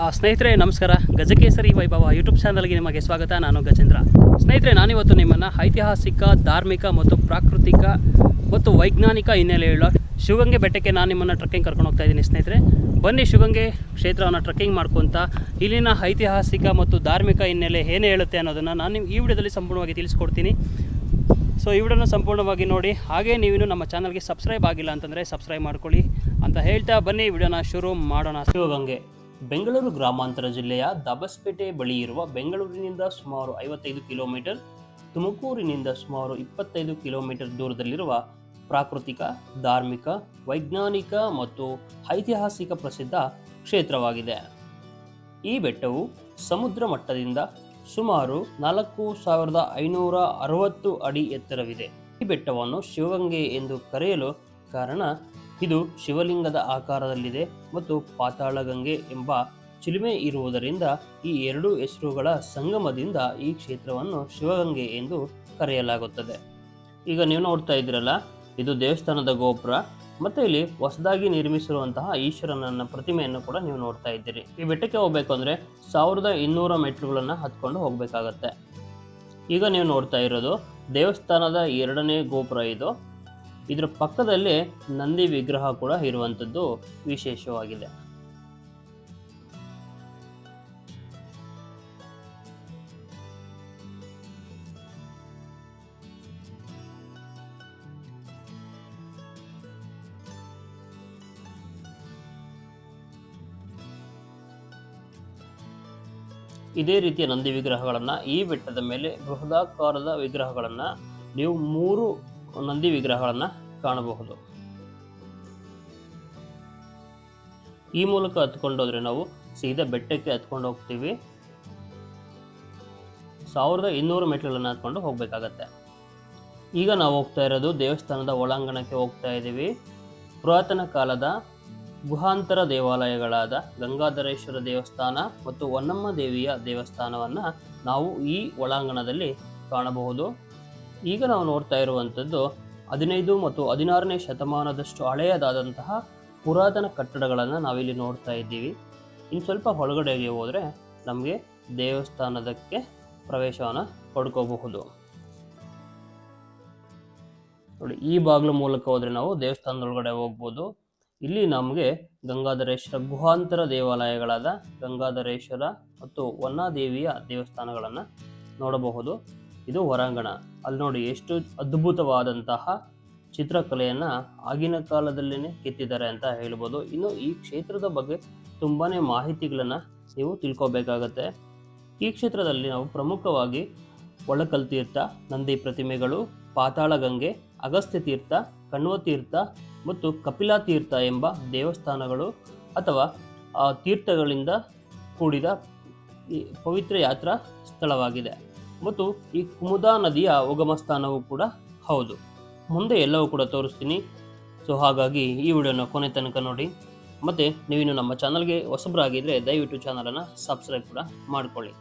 ಸ್ನೇಹಿತರೆ ನಮಸ್ಕಾರ. ಗಜಕೇಸರಿ ವೈಭವ ಯೂಟ್ಯೂಬ್ ಚಾನಲ್ಗೆ ನಿಮಗೆ ಸ್ವಾಗತ. ನಾನು ಗಜೇಂದ್ರ. ಸ್ನೇಹಿತರೆ, ನಾನಿವತ್ತು ನಿಮ್ಮನ್ನು ಐತಿಹಾಸಿಕ, ಧಾರ್ಮಿಕ ಮತ್ತು ಪ್ರಾಕೃತಿಕ ಮತ್ತು ವೈಜ್ಞಾನಿಕ ಹಿನ್ನೆಲೆಯುಳ್ಳ ಶಿವಗಂಗೆ ಬೆಟ್ಟಕ್ಕೆ ನಾನು ನಿಮ್ಮನ್ನು ಟ್ರೆಕ್ಕಿಂಗ್ ಕರ್ಕೊಂಡು ಹೋಗ್ತಾ ಇದ್ದೀನಿ. ಸ್ನೇಹಿತರೆ, ಬನ್ನಿ ಶಿವಗಂಗೆ ಕ್ಷೇತ್ರವನ್ನು ಟ್ರೆಕ್ಕಿಂಗ್ ಮಾಡ್ಕೊತ ಇಲ್ಲಿನ ಐತಿಹಾಸಿಕ ಮತ್ತು ಧಾರ್ಮಿಕ ಹಿನ್ನೆಲೆ ಏನೇ ಹೇಳುತ್ತೆ ಅನ್ನೋದನ್ನು ನಾನು ಈ ವಿಡಿಯೋದಲ್ಲಿ ಸಂಪೂರ್ಣವಾಗಿ ತಿಳಿಸ್ಕೊಡ್ತೀನಿ. ಸೊ ಈ ವಿಡಿಯೋನ ಸಂಪೂರ್ಣವಾಗಿ ನೋಡಿ. ಹಾಗೆ ನೀವಿನ್ನು ನಮ್ಮ ಚಾನಲ್ಗೆ ಸಬ್ಸ್ಕ್ರೈಬ್ ಆಗಿಲ್ಲ ಅಂತಂದರೆ ಸಬ್ಸ್ಕ್ರೈಬ್ ಮಾಡ್ಕೊಳ್ಳಿ ಅಂತ ಹೇಳ್ತಾ ಬನ್ನಿ ವಿಡಿಯೋನ ಶುರು ಮಾಡೋಣ. ಶಿವಗಂಗೆ ಬೆಂಗಳೂರು ಗ್ರಾಮಾಂತರ ಜಿಲ್ಲೆಯ ದಬಸ್ಪೇಟೆ ಬಳಿ ಇರುವ ಬೆಂಗಳೂರಿನಿಂದ ಸುಮಾರು 55 ಕಿಲೋಮೀಟರ್, ತುಮಕೂರಿನಿಂದ ಸುಮಾರು 25 ಕಿಲೋಮೀಟರ್ ದೂರದಲ್ಲಿರುವ ಪ್ರಾಕೃತಿಕ, ಧಾರ್ಮಿಕ, ವೈಜ್ಞಾನಿಕ ಮತ್ತು ಐತಿಹಾಸಿಕ ಪ್ರಸಿದ್ಧ ಕ್ಷೇತ್ರವಾಗಿದೆ. ಈ ಬೆಟ್ಟವು ಸಮುದ್ರ ಮಟ್ಟದಿಂದ ಸುಮಾರು 4560 ಅಡಿ ಎತ್ತರವಿದೆ. ಈ ಬೆಟ್ಟವನ್ನು ಶಿವಗಂಗೆ ಎಂದು ಕರೆಯಲು ಕಾರಣ, ಇದು ಶಿವಲಿಂಗದ ಆಕಾರದಲ್ಲಿದೆ ಮತ್ತು ಪಾತಾಳಗಂಗೆ ಎಂಬ ಚಿಲುಮೆ ಇರುವುದರಿಂದ ಈ ಎರಡು ಹೆಸರುಗಳ ಸಂಗಮದಿಂದ ಈ ಕ್ಷೇತ್ರವನ್ನು ಶಿವಗಂಗೆ ಎಂದು ಕರೆಯಲಾಗುತ್ತದೆ. ಈಗ ನೀವು ನೋಡ್ತಾ ಇದ್ದೀರಲ್ಲ, ಇದು ದೇವಸ್ಥಾನದ ಗೋಪುರ ಮತ್ತು ಇಲ್ಲಿ ಹೊಸದಾಗಿ ನಿರ್ಮಿಸಿರುವಂತಹ ಈಶ್ವರನ ಪ್ರತಿಮೆಯನ್ನು ಕೂಡ ನೀವು ನೋಡ್ತಾ ಇದ್ದೀರಿ. ಈ ಬೆಟ್ಟಕ್ಕೆ ಹೋಗಬೇಕು ಅಂದರೆ 1200 ಮೆಟ್ಲುಗಳನ್ನು ಹತ್ಕೊಂಡು ಹೋಗಬೇಕಾಗತ್ತೆ. ಈಗ ನೀವು ನೋಡ್ತಾ ಇರೋದು ದೇವಸ್ಥಾನದ 2ನೇ ಗೋಪುರ. ಇದು ಇದರ ಪಕ್ಕದಲ್ಲಿ ನಂದಿ ವಿಗ್ರಹ ಕೂಡ ಇರುವಂಥದ್ದು ವಿಶೇಷವಾಗಿದೆ. ಇದೇ ರೀತಿಯ ನಂದಿ ವಿಗ್ರಹಗಳನ್ನು ಈ ಬೆಟ್ಟದ ಮೇಲೆ ಬೃಹದಾಕಾರದ ವಿಗ್ರಹಗಳನ್ನು ನೀವು 3 ನಂದಿ ವಿಗ್ರಹಗಳನ್ನು ಕಾಣಬಹುದು. ಈ ಮೂಲಕ ಹತ್ಕೊಂಡೋದ್ರೆ ನಾವು ಸೀದಾ ಬೆಟ್ಟಕ್ಕೆ ಹತ್ಕೊಂಡು ಹೋಗ್ತೀವಿ. 1200 ಮೆಟ್ಲುಗಳನ್ನು ಹತ್ಕೊಂಡು ಹೋಗಬೇಕಾಗತ್ತೆ. ಈಗ ನಾವು ಹೋಗ್ತಾ ಇರೋದು ದೇವಸ್ಥಾನದ ಒಳಾಂಗಣಕ್ಕೆ ಹೋಗ್ತಾ ಇದ್ದೀವಿ. ಪುರಾತನ ಕಾಲದ ಗುಹಾಂತರ ದೇವಾಲಯಗಳಾದ ಗಂಗಾಧರೇಶ್ವರ ದೇವಸ್ಥಾನ ಮತ್ತು ಹೊನ್ನಮ್ಮ ದೇವಿಯ ದೇವಸ್ಥಾನವನ್ನು ನಾವು ಈ ಒಳಾಂಗಣದಲ್ಲಿ ಕಾಣಬಹುದು. ಈಗ ನಾವು ನೋಡ್ತಾ ಇರುವಂಥದ್ದು 15 ಮತ್ತು 16ನೇ ಶತಮಾನದಷ್ಟು ಹಳೆಯದಾದಂತಹ ಪುರಾತನ ಕಟ್ಟಡಗಳನ್ನು ನಾವಿಲ್ಲಿ ನೋಡ್ತಾ ಇದ್ದೀವಿ. ಇನ್ನು ಸ್ವಲ್ಪ ಒಳಗಡೆಗೆ ಹೋದರೆ ನಮಗೆ ದೇವಸ್ಥಾನದಕ್ಕೆ ಪ್ರವೇಶವನ್ನು ಪಡ್ಕೋಬಹುದು. ನೋಡಿ, ಈ ಬಾಗಿಲು ಮೂಲಕ ಹೋದರೆ ನಾವು ದೇವಸ್ಥಾನದೊಳಗಡೆ ಹೋಗ್ಬೋದು. ಇಲ್ಲಿ ನಮಗೆ ಗಂಗಾಧರೇಶ್ವರ ಗುಹಾಂತರ ದೇವಾಲಯಗಳಾದ ಗಂಗಾಧರೇಶ್ವರ ಮತ್ತು ಹೊನ್ನಾದೇವಿಯ ದೇವಸ್ಥಾನಗಳನ್ನು ನೋಡಬಹುದು. ಇದು ಹೊರಾಂಗಣ. ಅಲ್ಲಿ ನೋಡಿ ಎಷ್ಟು ಅದ್ಭುತವಾದಂತಹ ಚಿತ್ರಕಲೆಯನ್ನು ಆಗಿನ ಕಾಲದಲ್ಲೇ ಕೆತ್ತಿದ್ದಾರೆ ಅಂತ ಹೇಳ್ಬೋದು. ಇನ್ನು ಈ ಕ್ಷೇತ್ರದ ಬಗ್ಗೆ ತುಂಬಾ ಮಾಹಿತಿಗಳನ್ನು ನೀವು ತಿಳ್ಕೊಬೇಕಾಗತ್ತೆ. ಈ ಕ್ಷೇತ್ರದಲ್ಲಿ ನಾವು ಪ್ರಮುಖವಾಗಿ ಒಳಕಲ್ ತೀರ್ಥ, ನಂದಿ ಪ್ರತಿಮೆಗಳು, ಪಾತಾಳಗಂಗೆ, ಅಗಸ್ತ್ಯ ತೀರ್ಥ, ಕಣ್ವ ತೀರ್ಥ ಮತ್ತು ಕಪಿಲಾ ತೀರ್ಥ ಎಂಬ ದೇವಸ್ಥಾನಗಳು ಅಥವಾ ತೀರ್ಥಗಳಿಂದ ಕೂಡಿದ ಪವಿತ್ರ ಯಾತ್ರಾ ಸ್ಥಳವಾಗಿದೆ. ಮತ್ತು ಈ ಕುಮುದಾ ನದಿಯ ಉಗಮ ಸ್ಥಾನವೂ ಕೂಡ ಹೌದು. ಮುಂದೆ ಎಲ್ಲವೂ ಕೂಡ ತೋರಿಸ್ತೀನಿ. ಸೊ ಹಾಗಾಗಿ ಈ ವಿಡಿಯೋನ ಕೊನೆ ತನಕ ನೋಡಿ. ಮತ್ತು ನೀವಿನ್ನು ನಮ್ಮ ಚಾನಲ್ಗೆ ಹೊಸಬರಾಗಿದ್ದರೆ ದಯವಿಟ್ಟು ಚಾನಲನ್ನು ಸಬ್ಸ್ಕ್ರೈಬ್ ಕೂಡ ಮಾಡಿಕೊಳ್ಳಿ.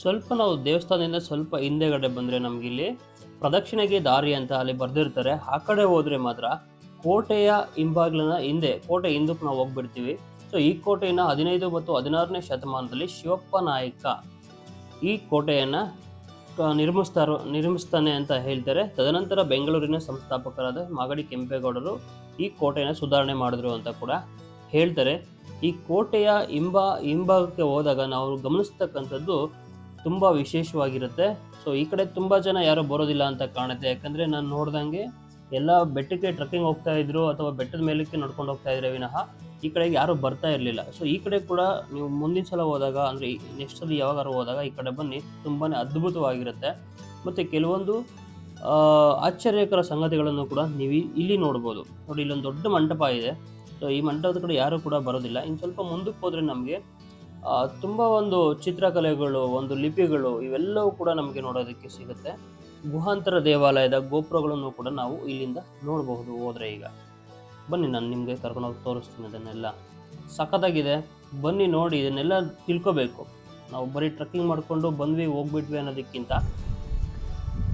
ಸ್ವಲ್ಪ ನಾವು ದೇವಸ್ಥಾನದಿಂದ ಸ್ವಲ್ಪ ಹಿಂದೆಗಡೆ ಬಂದರೆ ನಮಗಿಲ್ಲಿ ಪ್ರದಕ್ಷಿಣೆಗೆ ದಾರಿ ಅಂತ ಅಲ್ಲಿ ಬರೆದಿರ್ತಾರೆ. ಆ ಕಡೆ ಹೋದರೆ ಮಾತ್ರ ಕೋಟೆಯ ಹಿಂಬಾಗಿಲಿನ ಹಿಂದೆ, ಕೋಟೆ ಹಿಂದಕ್ಕೆ ನಾವು ಹೋಗ್ಬಿಡ್ತೀವಿ. ಸೊ ಈ ಕೋಟೆಯನ್ನು 15 ಮತ್ತು 16ನೇ ಶತಮಾನದಲ್ಲಿ ಶಿವಪ್ಪ ನಾಯಕ ಈ ಕೋಟೆಯನ್ನು ನಿರ್ಮಿಸ್ತಾನೆ ಅಂತ ಹೇಳ್ತಾರೆ. ತದನಂತರ ಬೆಂಗಳೂರಿನ ಸಂಸ್ಥಾಪಕರಾದ ಮಾಗಡಿ ಕೆಂಪೇಗೌಡರು ಈ ಕೋಟೆಯನ್ನು ಸುಧಾರಣೆ ಮಾಡಿದ್ರು ಅಂತ ಕೂಡ ಹೇಳ್ತಾರೆ. ಈ ಕೋಟೆಯ ಹಿಂಭಾಗಕ್ಕೆ ಹೋದಾಗ ನಾವು ಗಮನಿಸ್ತಕ್ಕಂಥದ್ದು ತುಂಬ ವಿಶೇಷವಾಗಿರುತ್ತೆ. ಸೊ ಈ ಕಡೆ ತುಂಬ ಜನ ಯಾರೂ ಬರೋದಿಲ್ಲ ಅಂತ ಕಾಣುತ್ತೆ. ಯಾಕಂದರೆ ನಾನು ನೋಡ್ದಂಗೆ ಎಲ್ಲ ಬೆಟ್ಟಕ್ಕೆ ಟ್ರೆಕ್ಕಿಂಗ್ ಹೋಗ್ತಾ ಇದ್ರು ಅಥವಾ ಬೆಟ್ಟದ ಮೇಲಕ್ಕೆ ನಡ್ಕೊಂಡು ಹೋಗ್ತಾ ಇದ್ರೆ ವಿನಃ ಈ ಕಡೆಗೆ ಯಾರೂ ಬರ್ತಾ ಇರಲಿಲ್ಲ. ಸೊ ಈ ಕಡೆ ಕೂಡ ನೀವು ಮುಂದಿನ ಸಲ ಹೋದಾಗ, ಅಂದರೆ ನೆಕ್ಸ್ಟ್ ಸಲ ಯಾವಾಗಾರು ಹೋದಾಗ ಈ ಕಡೆ ಬನ್ನಿ, ತುಂಬಾ ಅದ್ಭುತವಾಗಿರುತ್ತೆ. ಮತ್ತು ಕೆಲವೊಂದು ಆಶ್ಚರ್ಯಕರ ಸಂಗತಿಗಳನ್ನು ಕೂಡ ನೀವು ಇಲ್ಲಿ ನೋಡ್ಬೋದು. ನೋಡಿ, ಇಲ್ಲೊಂದು ದೊಡ್ಡ ಮಂಟಪ ಇದೆ. ಸೊ ಈ ಮಂಟಪದ ಕಡೆ ಯಾರೂ ಕೂಡ ಬರೋದಿಲ್ಲ. ಇನ್ನು ಸ್ವಲ್ಪ ಮುಂದಕ್ಕೆ ಹೋದರೆ ನಮಗೆ ತುಂಬ ಒಂದು ಚಿತ್ರಕಲೆಗಳು, ಒಂದು ಲಿಪಿಗಳು ಇವೆಲ್ಲವೂ ಕೂಡ ನಮಗೆ ನೋಡೋದಕ್ಕೆ ಸಿಗುತ್ತೆ. ಗುಹಾಂತರ ದೇವಾಲಯದ ಗೋಪುರಗಳನ್ನು ಕೂಡ ನಾವು ಇಲ್ಲಿಂದ ನೋಡಬಹುದು. ಹೋದರೆ ಈಗ ಬನ್ನಿ, ನಾನು ನಿಮಗೆ ಕರ್ಕೊಂಡೋಗಿ ತೋರಿಸ್ತೀನಿ. ಅದನ್ನೆಲ್ಲ ಸಖತ್ತಾಗಿದೆ. ಬನ್ನಿ ನೋಡಿ, ಇದನ್ನೆಲ್ಲ ತಿಳ್ಕೊಬೇಕು. ನಾವು ಬರೀ ಟ್ರೆಕ್ಕಿಂಗ್ ಮಾಡಿಕೊಂಡು ಬಂದ್ವಿ ಹೋಗ್ಬಿಟ್ವಿ ಅನ್ನೋದಕ್ಕಿಂತ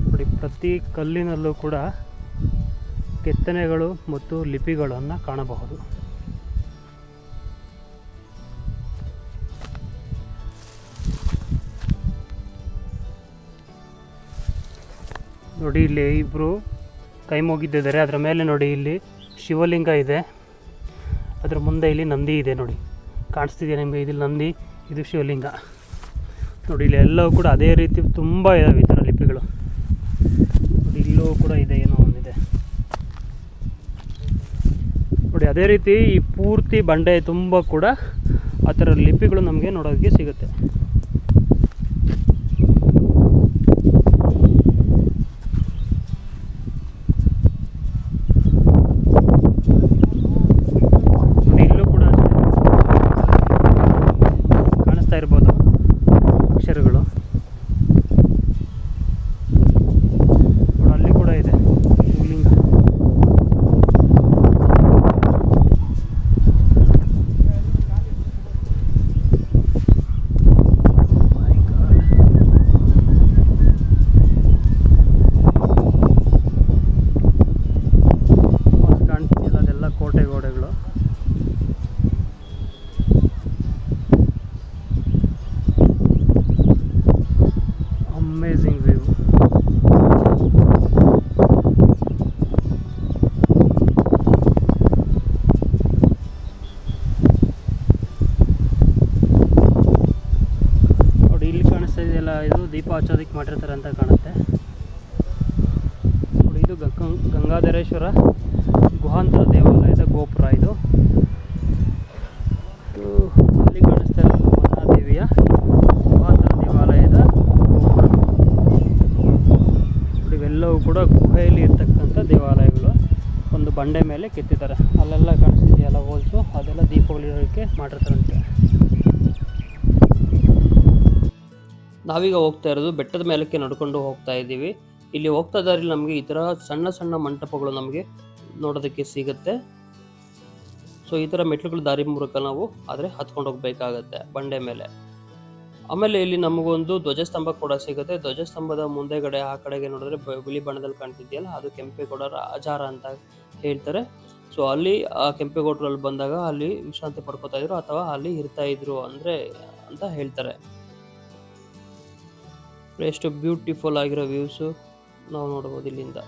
ನೋಡಿ, ಪ್ರತಿ ಕಲ್ಲಿನಲ್ಲೂ ಕೂಡ ಕೆತ್ತನೆಗಳು ಮತ್ತು ಲಿಪಿಗಳನ್ನು ಕಾಣಬಹುದು. ನೋಡಿ ಇಲ್ಲಿ ಇಬ್ಬರು ಕೈ ಮುಗಿದಿದ್ದಾರೆ. ಅದರ ಮೇಲೆ ನೋಡಿ ಇಲ್ಲಿ ಶಿವಲಿಂಗ ಇದೆ, ಅದರ ಮುಂದೆ ಇಲ್ಲಿ ನಂದಿ ಇದೆ. ನೋಡಿ ಕಾಣಿಸ್ತಿದೆಯಾ ನಿಮಗೆ? ಇದು ನಂದಿ, ಇದು ಶಿವಲಿಂಗ. ನೋಡಿ ಇಲ್ಲಿ ಎಲ್ಲವೂ ಕೂಡ ಅದೇ ರೀತಿ ತುಂಬ ಇದ್ದಾವೆ ಈ ಥರ ಲಿಪಿಗಳು. ನೋಡಿ ಇಲ್ಲೂ ಕೂಡ ಇದೆ, ಏನೋ ಒಂದಿದೆ ನೋಡಿ. ಅದೇ ರೀತಿ ಈ ಪೂರ್ತಿ ಬಂಡೆ ತುಂಬ ಕೂಡ ಆ ಥರ ಲಿಪಿಗಳು ನಮಗೆ ನೋಡೋಕ್ಕೆ ಸಿಗುತ್ತೆ. ನೋಡಿ ಇಲ್ಲೂ ಕೂಡ ಕಾಣಿಸ್ತಾ ಇರ್ಬೋದು ಅಕ್ಷರಗಳು. ನೋಡಿ ಅಲ್ಲಿ ಕೂಡ ಇದೆ ಶಿವಲಿಂಗ. ಕೋಟೆಗೋಡೆಗಳು. Amazing view. ನೋಡಿ ಇಲ್ಲಿ ಕಾಣಿಸ್ತಾ ಇದೆಯಲ್ಲ, ಇದು ದೀಪ ಹಚ್ಚೋದಕ್ಕೆ ಮಾಡಿರ್ತಾರೆ ಅಂತ ಕಾಣುತ್ತೆ. ನೋಡಿ ಇದು ಗಂಗಾಧರೇಶ್ವರ ಗುಹಾಂತರ ದೇವಾಲಯದ ಗೋಪುರ. ಇದು ಅಲ್ಲಿ ಕಾಣಿಸ್ತಾ ಇರೋದು ಮಹಾದೇವಿಯ ಗುಹಾಂತರ ದೇವಾಲಯದ ಗೋಪುರ. ನೋಡಿ ಇವೆಲ್ಲವೂ ಕೂಡ ಗುಹೆಯಲ್ಲಿ ಇರ್ತಕ್ಕಂಥ ದೇವಾಲಯಗಳು. ಒಂದು ಬಂಡೆ ಮೇಲೆ ಕೆತ್ತಿದ್ದಾರೆ. ಅಲ್ಲೆಲ್ಲ ಕಾಣಿಸ್ತಿದೆಯಲ್ಲ ಹೋಲ್ಸು, ಅದೆಲ್ಲ ದೀಪಗಳು ಇರೋಕ್ಕೆ ಮಾಡಿರ್ತಾರಂತೆ. ನಾವೀಗ ಹೋಗ್ತಾ ಇರೋದು ಬೆಟ್ಟದ ಮೇಲಕ್ಕೆ ನಡ್ಕೊಂಡು ಹೋಗ್ತಾ ಇದ್ದೀವಿ. ಇಲ್ಲಿ ಹೋಗ್ತಾ ಇದ್ದಾರೆ ನಮಗೆ ಈ ಥರ ಸಣ್ಣ ಸಣ್ಣ ಮಂಟಪಗಳು ನಮಗೆ ನೋಡೋದಕ್ಕೆ ಸಿಗುತ್ತೆ. ಸೊ ಈ ಥರ ಮೆಟ್ಲುಗಳು ದಾರಿ ಮೂಲಕ ನಾವು ಆದರೆ ಹತ್ಕೊಂಡು ಹೋಗಬೇಕಾಗತ್ತೆ ಬಂಡೆ ಮೇಲೆ. ಆಮೇಲೆ ಇಲ್ಲಿ ನಮಗೊಂದು ಧ್ವಜಸ್ತಂಭ ಕೂಡ ಸಿಗುತ್ತೆ. ಧ್ವಜಸ್ತಂಭದ ಮುಂದೆಗಡೆ ಆ ಕಡೆಗೆ ನೋಡಿದ್ರೆ ಬಿಳಿ ಬಣ್ಣದಲ್ಲಿ ಕಾಣ್ತಿದೆಯಲ್ಲ, ಅದು ಕೆಂಪೇಗೌಡರ ಆಚಾರ ಅಂತ ಹೇಳ್ತಾರೆ. ಸೊ ಅಲ್ಲಿ ಆ ಕೆಂಪೇಗೌಡರಲ್ಲಿ ಬಂದಾಗ ಅಲ್ಲಿ ವಿಶ್ರಾಂತಿ ಪಡ್ಕೋತಾ ಇದ್ರು ಅಥವಾ ಅಲ್ಲಿ ಇರ್ತಾ ಇದ್ರು ಅಂದರೆ ಅಂತ ಹೇಳ್ತಾರೆ. ಎಷ್ಟು ಬ್ಯೂಟಿಫುಲ್ ಆಗಿರೋ ವ್ಯೂಸು ನಾವು ನೋಡ್ಬೋದು ಇಲ್ಲಿಂದ.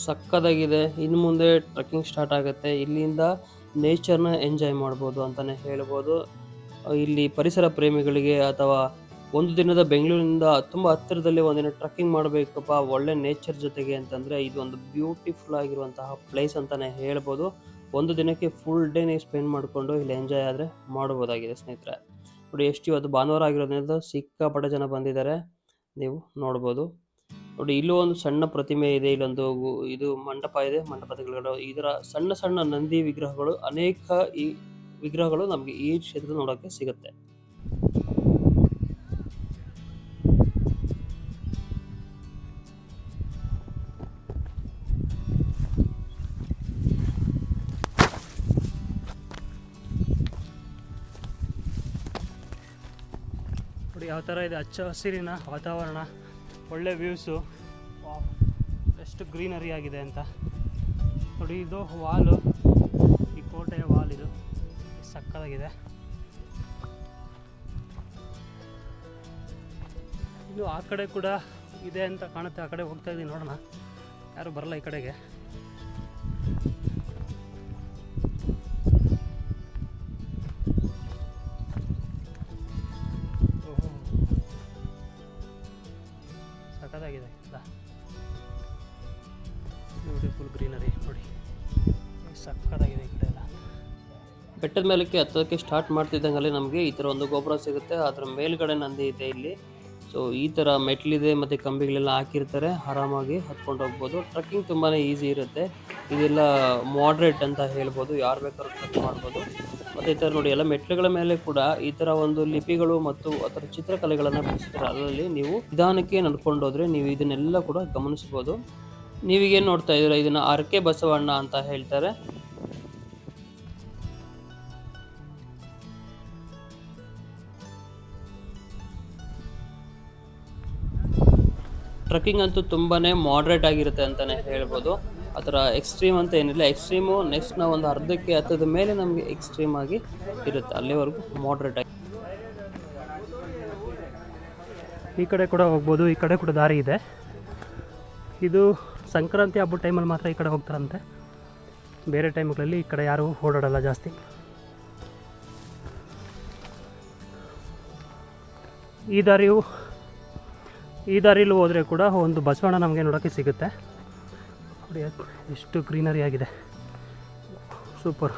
ಸಕ್ಕದಾಗಿದೆ. ಇನ್ನು ಮುಂದೆ ಟ್ರೆಕ್ಕಿಂಗ್ ಸ್ಟಾರ್ಟ್ ಆಗುತ್ತೆ. ಇಲ್ಲಿಂದ ನೇಚರ್ನ ಎಂಜಾಯ್ ಮಾಡ್ಬೋದು ಅಂತಲೇ ಹೇಳ್ಬೋದು. ಇಲ್ಲಿ ಪರಿಸರ ಪ್ರೇಮಿಗಳಿಗೆ ಅಥವಾ ಒಂದು ದಿನದ ಬೆಂಗಳೂರಿನಿಂದ ತುಂಬ ಹತ್ತಿರದಲ್ಲಿ ಒಂದಿನ ಟ್ರೆಕ್ಕಿಂಗ್ ಮಾಡಬೇಕಪ್ಪ ಒಳ್ಳೆ ನೇಚರ್ ಜೊತೆಗೆ ಅಂತಂದರೆ ಇದು ಒಂದು ಬ್ಯೂಟಿಫುಲ್ ಆಗಿರುವಂತಹ ಪ್ಲೇಸ್ ಅಂತಲೇ ಹೇಳ್ಬೋದು. ಒಂದು ದಿನಕ್ಕೆ ಫುಲ್ ಡೇ ನೀವು ಸ್ಪೆಂಡ್ ಮಾಡಿಕೊಂಡು ಇಲ್ಲಿ ಎಂಜಾಯ್ ಆದರೆ ಮಾಡ್ಬೋದಾಗಿದೆ ಸ್ನೇಹಿತರೆ. ನೋಡಿ ಎಷ್ಟು ಇವತ್ತು ಭಾನುವಾರ ಆಗಿರೋದ್ರಿಂದ ಸಿಕ್ಕಾಪಟ್ಟೆ ಜನ ಬಂದಿದ್ದಾರೆ, ನೀವು ನೋಡ್ಬೋದು. ನೋಡಿ ಇಲ್ಲೂ ಒಂದು ಸಣ್ಣ ಪ್ರತಿಮೆ ಇದೆ, ಇಲ್ಲೊಂದು ಇದು ಮಂಟಪ ಇದೆ. ಮಂಟಪದ ಕೆಳಗಡೆ ಇದರ ಸಣ್ಣ ಸಣ್ಣ ನಂದಿ ವಿಗ್ರಹಗಳು, ಅನೇಕ ಈ ವಿಗ್ರಹಗಳು ನಮಗೆ ಈ ಕ್ಷೇತ್ರ ನೋಡೋಕ್ಕೆ ಸಿಗುತ್ತೆ. ನೋಡಿ ಯಾವ ಥರ ಇದೆ ಹಚ್ಚ ಹಸಿರಿನ ವಾತಾವರಣ, ಒಳ್ಳೆ ವ್ಯೂಸು, ಎಷ್ಟು ಗ್ರೀನರಿ ಆಗಿದೆ ಅಂತ. ನೋಡಿ ಇದು ವಾಲು, ಈ ಕೋಟೆಯ ವಾಲ್, ಇದು ಸಕ್ಕತ್ತಾಗಿದೆ. ಇನ್ನು ಆ ಕಡೆ ಕೂಡ ಇದೆ ಅಂತ ಕಾಣುತ್ತೆ. ಆ ಕಡೆ ಹೋಗ್ತಾ ಇದ್ದೀನಿ, ನೋಡೋಣ. ಯಾರು ಬರಲ್ಲ ಈ ಕಡೆಗೆ. ಸಕ್ಕತ್ತಾಗಿದೆ, ಬ್ಯೂಟಿಫುಲ್ ಗ್ರೀನರಿ ನೋಡಿ, ಸಕ್ಕತ್ತಾಗಿದೆ ಈ ಕಡೆ ಎಲ್ಲ. ಬೆಟ್ಟದ ಮೇಲಕ್ಕೆ ಹತ್ತೋದಕ್ಕೆ ಸ್ಟಾರ್ಟ್ ಮಾಡ್ತಿದ್ದಂಗೆ ನಮಗೆ ಈ ಥರ ಒಂದು ಗೋಪುರ ಸಿಗುತ್ತೆ. ಅದರ ಮೇಲ್ಗಡೆ ನಂದಿ ಇದೆ ಇಲ್ಲಿ. ಸೊ ಈ ಥರ ಮೆಟ್ಲಿದೆ ಮತ್ತು ಕಂಬಿಗಳೆಲ್ಲ ಹಾಕಿರ್ತಾರೆ, ಆರಾಮಾಗಿ ಹತ್ಕೊಂಡು ಹೋಗ್ಬೋದು. ಟ್ರೆಕ್ಕಿಂಗ್ ತುಂಬಾ ಈಸಿ ಇರುತ್ತೆ. ಇದೆಲ್ಲ ಮಾಡ್ರೇಟ್ ಅಂತ ಹೇಳ್ಬೋದು, ಯಾರು ಬೇಕಾದ್ರೂ ಟ್ರೆಕ್ ಮಾಡ್ಬೋದು. ಮತ್ತು ಈ ಥರ ನೋಡಿ ಎಲ್ಲ ಮೆಟ್ಲುಗಳ ಮೇಲೆ ಕೂಡ ಈ ಥರ ಒಂದು ಲಿಪಿಗಳು ಮತ್ತು ಅದರ ಚಿತ್ರಕಲೆಗಳನ್ನು ಬಿಡಿಸ್ತಾರೆ. ಅದರಲ್ಲಿ ನೀವು ನಿಧಾನಕ್ಕೆ ನಡ್ಕೊಂಡು ಹೋದರೆ ನೀವು ಇದನ್ನೆಲ್ಲ ಕೂಡ ಗಮನಿಸ್ಬೋದು. ನೀವೀಗೇನು ನೋಡ್ತಾ ಇದ್ದೀರಾ, ಇದನ್ನು ಅರಕೆ ಬಸವಣ್ಣ ಅಂತ ಹೇಳ್ತಾರೆ. ಟ್ರೆಕ್ಕಿಂಗ್ ಅಂತೂ ತುಂಬಾ ಮಾಡ್ರೇಟ್ ಆಗಿರುತ್ತೆ ಅಂತಲೇ ಹೇಳ್ಬೋದು. ಆ ಥರ ಎಕ್ಸ್ಟ್ರೀಮ್ ಅಂತ ಏನಿಲ್ಲ. ಎಕ್ಸ್ಟ್ರೀಮು ನೆಕ್ಸ್ಟ್ ನಾವು ಒಂದು ಅರ್ಧಕ್ಕೆ ಹತ್ತದ ಮೇಲೆ ನಮಗೆ ಎಕ್ಸ್ಟ್ರೀಮ್ ಆಗಿ ಇರುತ್ತೆ, ಅಲ್ಲಿವರೆಗೂ ಮಾಡ್ರೇಟ್ ಆಗಿ. ಈ ಕಡೆ ಕೂಡ ಹೋಗ್ಬೋದು, ಈ ಕಡೆ ಕೂಡ ದಾರಿ ಇದೆ. ಇದು ಸಂಕ್ರಾಂತಿ ಹಬ್ಬದ ಟೈಮಲ್ಲಿ ಮಾತ್ರ ಈ ಕಡೆ ಹೋಗ್ತಾರಂತೆ, ಬೇರೆ ಟೈಮ್ಗಳಲ್ಲಿ ಈ ಕಡೆ ಯಾರೂ ಓಡಾಡಲ್ಲ ಜಾಸ್ತಿ. ಈ ದಾರಿಯಲ್ಲಿ ಹೋದರೆ ಕೂಡ ಒಂದು ಬಸವಣ್ಣ ನಮಗೆ ನೋಡೋಕ್ಕೆ ಸಿಗುತ್ತೆ ನೋಡಿ. ಎಷ್ಟು ಗ್ರೀನರಿ ಆಗಿದೆ, ಸೂಪರ್.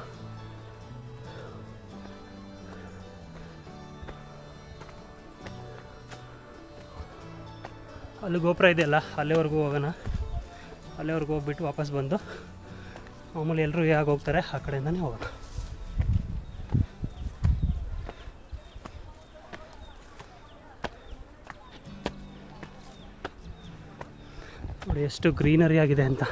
ಅಲ್ಲಿ ಗೋಪುರ ಇದೆಯಲ್ಲ, ಅಲ್ಲಿವರೆಗೂ ಹೋಗೋಣ. ಅಲ್ಲಿವರೆಗೂ ಹೋಗ್ಬಿಟ್ಟು ವಾಪಸ್ ಬಂದು ಮಾಮೂಲಿ ಎಲ್ಲರೂ ಹೇಗೆ ಹೋಗ್ತಾರೆ ಆ ಕಡೆಯಿಂದನೇ ಹೋಗೋಣ. ನೋಡಿ ಎಷ್ಟು ಗ್ರೀನರಿ ಆಗಿದೆ ಅಂತ.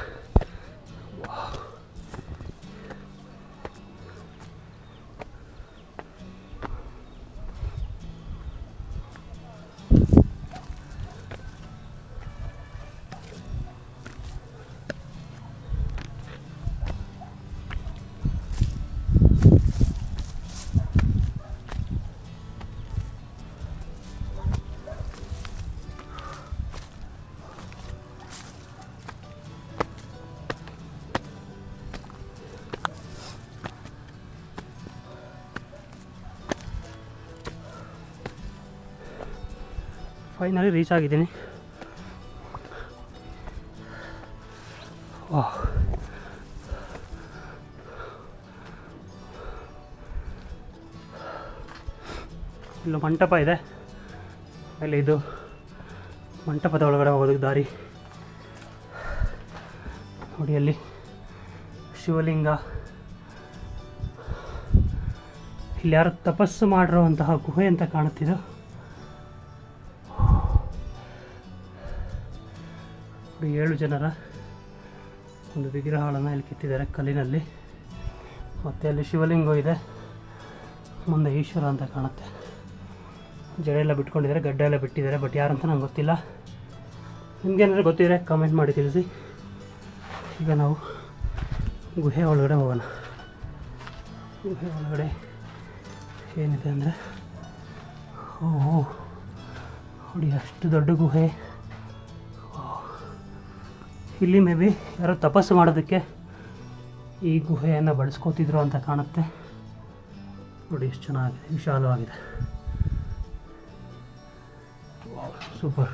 ಫೈನಲಿ ರೀಚ್ ಆಗಿದ್ದೀನಿ. ಇಲ್ಲೂ ಮಂಟಪ ಇದೆ, ಆಮೇಲೆ ಇದು ಮಂಟಪದ ಒಳಗಡೆ ಹೋಗೋದಕ್ಕೆ ದಾರಿ ನೋಡಿ. ಅಲ್ಲಿ ಶಿವಲಿಂಗ, ಇಲ್ಲಿ ಯಾರು ತಪಸ್ಸು ಮಾಡಿರುವಂತಹ ಗುಹೆ ಅಂತ ಕಾಣುತ್ತಿದ್ದು. ನೋಡಿ 7 ಜನರ ಒಂದು ವಿಗ್ರಹಗಳನ್ನು ಇಲ್ಲಿ ಕೆತ್ತಿದ್ದಾರೆ ಕಲ್ಲಿನಲ್ಲಿ. ಮತ್ತು ಅಲ್ಲಿ ಶಿವಲಿಂಗ ಇದೆ, ಮುಂದೆ ಈಶ್ವರ ಅಂತ ಕಾಣುತ್ತೆ. ಜಡೆ ಎಲ್ಲ ಬಿಟ್ಕೊಂಡಿದ್ದಾರೆ, ಗಡ್ಡೆ ಎಲ್ಲ ಬಿಟ್ಟಿದ್ದಾರೆ, ಬಟ್ ಯಾರಂತ ನಂಗೆ ಗೊತ್ತಿಲ್ಲ. ನಿಮಗೇನಾದ್ರು ಗೊತ್ತಿದ್ರೆ ಕಮೆಂಟ್ ಮಾಡಿ ತಿಳಿಸಿ. ಈಗ ನಾವು ಗುಹೆ ಒಳಗಡೆ ಹೋಗೋಣ. ಗುಹೆ ಒಳಗಡೆ ಏನಿದೆ ಅಂದರೆ, ಓಹೋ ನೋಡಿ ಅಷ್ಟು ದೊಡ್ಡ ಗುಹೆ. ಇಲ್ಲಿ ಮೇ ಬಿ ಯಾರೋ ತಪಸ್ಸು ಮಾಡೋದಕ್ಕೆ ಈ ಗುಹೆಯನ್ನು ಬಳಸ್ಕೋತಿದ್ರು ಅಂತ ಕಾಣುತ್ತೆ. ನೋಡಿ ಎಷ್ಟು ಚೆನ್ನಾಗಿದೆ, ವಿಶಾಲವಾಗಿದೆ, ಸೂಪರ್.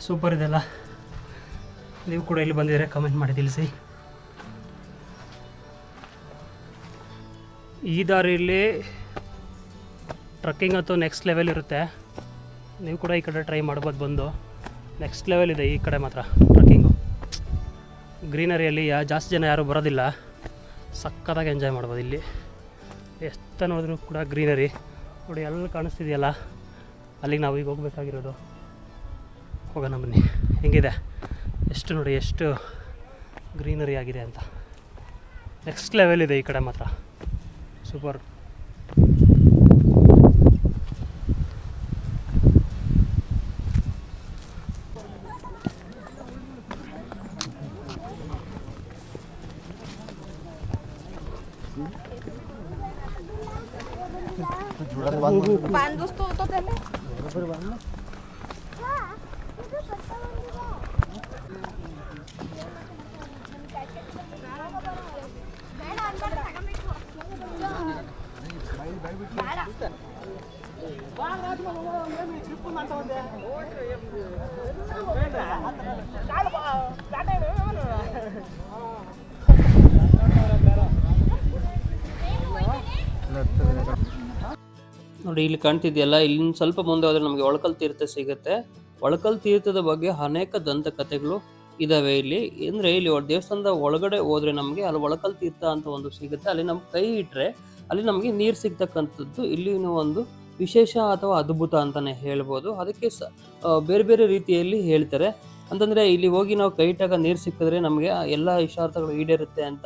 ಸೂಪರ್ ಇದೆಲ್ಲ. ನೀವು ಕೂಡ ಇಲ್ಲಿ ಬಂದಿದ್ರೆ ಕಮೆಂಟ್ ಮಾಡಿ ತಿಳಿಸಿ. ಈ ದಾರಿಯಲ್ಲಿ ಟ್ರಕ್ಕಿಂಗ್ ಅಂತೂ ನೆಕ್ಸ್ಟ್ ಲೆವೆಲ್ ಇರುತ್ತೆ. ನೀವು ಕೂಡ ಈ ಕಡೆ ಟ್ರೈ ಮಾಡ್ಬೋದು ಬಂದು. ನೆಕ್ಸ್ಟ್ ಲೆವೆಲ್ ಇದೆ ಈ ಕಡೆ ಮಾತ್ರ ಟ್ರಕ್ಕಿಂಗು. ಗ್ರೀನರಿಯಲ್ಲಿ ಜಾಸ್ತಿ ಜನ ಯಾರೂ ಬರೋದಿಲ್ಲ, ಸಕ್ಕತ್ತಾಗಿ ಎಂಜಾಯ್ ಮಾಡ್ಬೋದು ಇಲ್ಲಿ. ಎಷ್ಟು ನೋಡಿದ್ರೂ ಕೂಡ ಗ್ರೀನರಿ ನೋಡಿ. ಅಲ್ಲಿ ಕಾಣಿಸ್ತಿದೆಯಲ್ಲ, ಅಲ್ಲಿಗೆ ನಾವು ಈಗ ಹೋಗ್ಬೇಕಾಗಿರೋದು. ಹೋಗೋಣ ಬನ್ನಿ. ಹೆಂಗಿದೆ ಎಷ್ಟು ನೋಡಿ, ಎಷ್ಟು ಗ್ರೀನರಿ ಆಗಿದೆ ಅಂತ. ನೆಕ್ಸ್ಟ್ ಲೆವೆಲ್ ಇದೆ ಈ ಕಡೆ ಮಾತ್ರ, ಸೂಪರ್. Bandos todo dele. ನೋಡಿ ಇಲ್ಲಿ ಕಾಣ್ತಿದೆಯಲ್ಲ, ಇಲ್ಲಿಂದ ಸ್ವಲ್ಪ ಮುಂದೆ ಹೋದರೆ ನಮಗೆ ಒಳಕಲ್ ತೀರ್ಥ ಸಿಗುತ್ತೆ. ಒಳಕಲ್ ತೀರ್ಥದ ಬಗ್ಗೆ ಅನೇಕ ದಂತಕಥೆಗಳು ಇದಾವೆ ಇಲ್ಲಿ. ಅಂದರೆ ಇಲ್ಲಿ ದೇವಸ್ಥಾನದ ಒಳಗಡೆ ಹೋದ್ರೆ ನಮಗೆ ಅಲ್ಲಿ ಒಳಕಲ್ ತೀರ್ಥ ಅಂತ ಒಂದು ಸಿಗುತ್ತೆ. ಅಲ್ಲಿ ನಮ್ಗೆ ಕೈ ಇಟ್ಟರೆ ಅಲ್ಲಿ ನಮಗೆ ನೀರು ಸಿಗ್ತಕ್ಕಂಥದ್ದು ಇಲ್ಲಿನ ಒಂದು ವಿಶೇಷ ಅಥವಾ ಅದ್ಭುತ ಅಂತಲೇ ಹೇಳ್ಬೋದು. ಅದಕ್ಕೆ ಬೇರೆ ಬೇರೆ ರೀತಿಯಲ್ಲಿ ಹೇಳ್ತಾರೆ. ಅಂತಂದರೆ ಇಲ್ಲಿ ಹೋಗಿ ನಾವು ಕೈ ಇಟ್ಟಾಗ ನೀರು ಸಿಕ್ಕಿದ್ರೆ ನಮಗೆ ಎಲ್ಲ ಇಷ್ಟಾರ್ಥಗಳು ಈಡೇರುತ್ತೆ ಅಂತ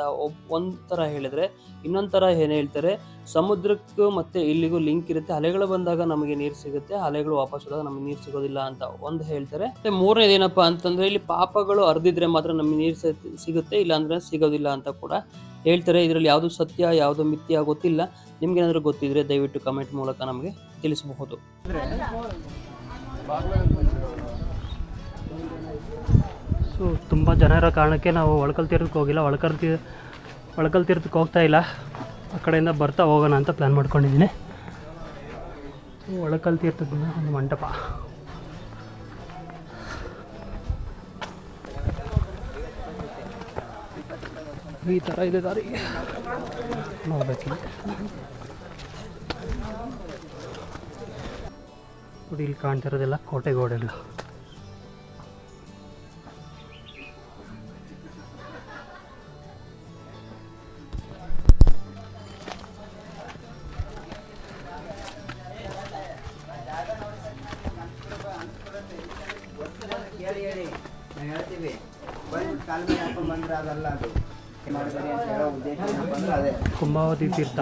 ಒಂದು ಥರ ಹೇಳಿದರೆ, ಇನ್ನೊಂದು ಥರ ಏನು ಹೇಳ್ತಾರೆ, ಸಮುದ್ರಕ್ಕೂ ಮತ್ತು ಇಲ್ಲಿಗೂ ಲಿಂಕ್ ಇರುತ್ತೆ. ಅಲೆಗಳು ಬಂದಾಗ ನಮಗೆ ನೀರು ಸಿಗುತ್ತೆ, ಅಲೆಗಳು ವಾಪಸ್ ಹೋದಾಗ ನಮಗೆ ನೀರು ಸಿಗೋದಿಲ್ಲ ಅಂತ ಒಂದು ಹೇಳ್ತಾರೆ. ಮತ್ತು ಮೂರನೇದು ಏನಪ್ಪ ಅಂತಂದರೆ, ಇಲ್ಲಿ ಪಾಪಗಳು ಹರಿದಿದ್ರೆ ಮಾತ್ರ ನಮಗೆ ನೀರು ಸಿಗುತ್ತೆ, ಇಲ್ಲಾಂದರೆ ಸಿಗೋದಿಲ್ಲ ಅಂತ ಕೂಡ ಹೇಳ್ತಾರೆ. ಇದರಲ್ಲಿ ಯಾವುದು ಸತ್ಯ ಯಾವುದು ಮಿಥ್ಯ ಗೊತ್ತಿಲ್ಲ. ನಿಮ್ಗೇನಾದರೂ ಗೊತ್ತಿದ್ರೆ ದಯವಿಟ್ಟು ಕಮೆಂಟ್ ಮೂಲಕ ನಮಗೆ ತಿಳಿಸಬಹುದು. ಸೊ ತುಂಬ ಜನ ಇರೋ ಕಾರಣಕ್ಕೆ ನಾವು ಒಳಕಲ್ ತೀರ್ಥಕ್ಕೆ ಹೋಗಿಲ್ಲ. ಒಳಕಲ್ ತೀರ್ಥಕ್ಕೆ ಹೋಗ್ತಾ ಇಲ್ಲ, ಆ ಕಡೆಯಿಂದ ಬರ್ತಾ ಹೋಗೋಣ ಅಂತ ಪ್ಲ್ಯಾನ್ ಮಾಡ್ಕೊಂಡಿದ್ದೀನಿ. ಒಳಕಲ್ ತೀರ್ಥದ ಒಂದು ಮಂಟಪ. ಈ ಥರ ಇದೆ ದಾರಿ, ನೋಡ್ಬೇಕಿಲ್ಲ. ನೋಡಿ ಇಲ್ಲಿ ಕಾಣ್ತಿರೋದೆಲ್ಲ ಕೋಟೆ ಗೋಡೆಗಳು. ಕುಂಭಾವತಿ ತೀರ್ಥ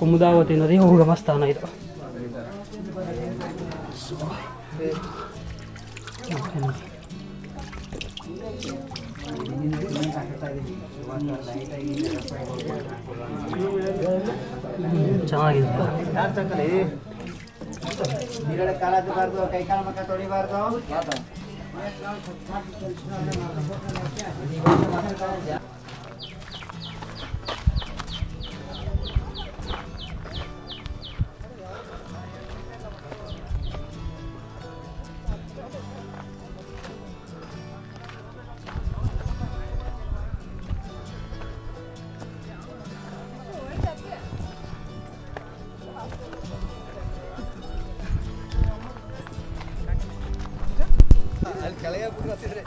ಕುಮುದಾವತಿ ನದಿ ಉಗಮ ಸ್ಥಾನ ಇದು. ಚೆನ್ನಾಗಿದೆ. ಕೈ ಕಾಲ ಮಕ್ಕ ತೊಳಿಬಾರ್ದು.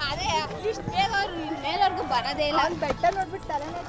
ಅದೇ ಅಟ್ಲೀಸ್ಟ್ ಮೇಲವರೆಗೂ ಬರೋದೇ ಇಲ್ಲ. ಬೆಟ್ಟ ನೋಡ್ಬಿಟ್ಟು ತಲೆನೇ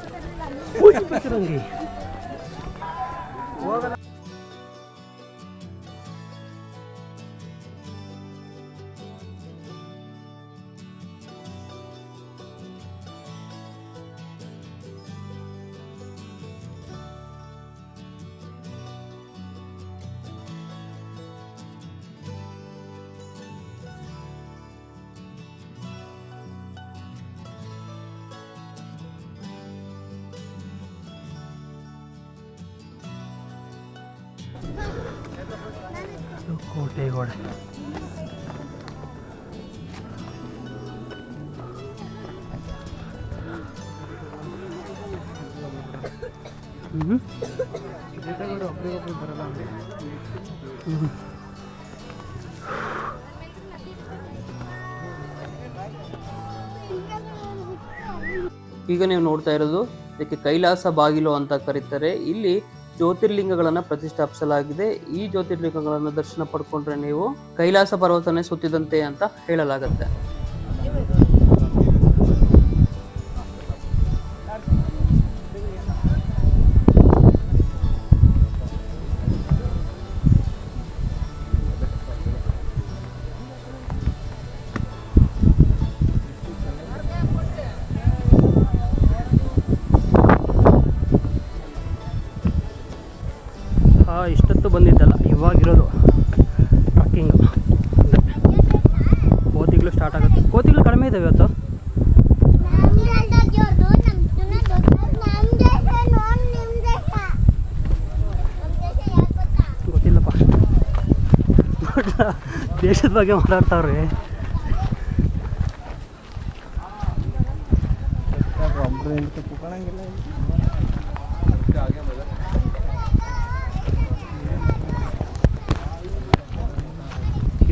ಕೋಟೆ ಗೋಡೆ. ಈಗ ನೀವು ನೋಡ್ತಾ ಇರೋದು ಇದಕ್ಕೆ ಕೈಲಾಸ ಬಾಗಿಲು ಅಂತ ಕರೀತಾರೆ. ಇಲ್ಲಿ ಜ್ಯೋತಿರ್ಲಿಂಗಗಳನ್ನು ಪ್ರತಿಷ್ಠಾಪಿಸಲಾಗಿದೆ. ಈ ಜ್ಯೋತಿರ್ಲಿಂಗಗಳನ್ನು ದರ್ಶನ ಪಡ್ಕೊಂಡ್ರೆ ನೀವು ಕೈಲಾಸ ಪರ್ವತನೇ ಸುತ್ತಿದಂತೆ ಅಂತ ಹೇಳಲಾಗುತ್ತೆ. ಇಷ್ಟೊತ್ತು ಬಂದಿದ್ದಲ್ಲ, ಇವಾಗಿರೋದು ಟ್ರಕ್ಕಿಂಗ್. ಕೋತಿಗಳು ಸ್ಟಾರ್ಟ್ ಆಗುತ್ತೆ. ಕೋತಿಗಳು ಕಡಿಮೆ ಇದ್ದಾವೆ ಇವತ್ತು. ಗೊತ್ತಿಲ್ಲಪ್ಪ, ದೇಶದ ಬಗ್ಗೆ ಮಾತಾಡ್ತಾವ್ರಿ.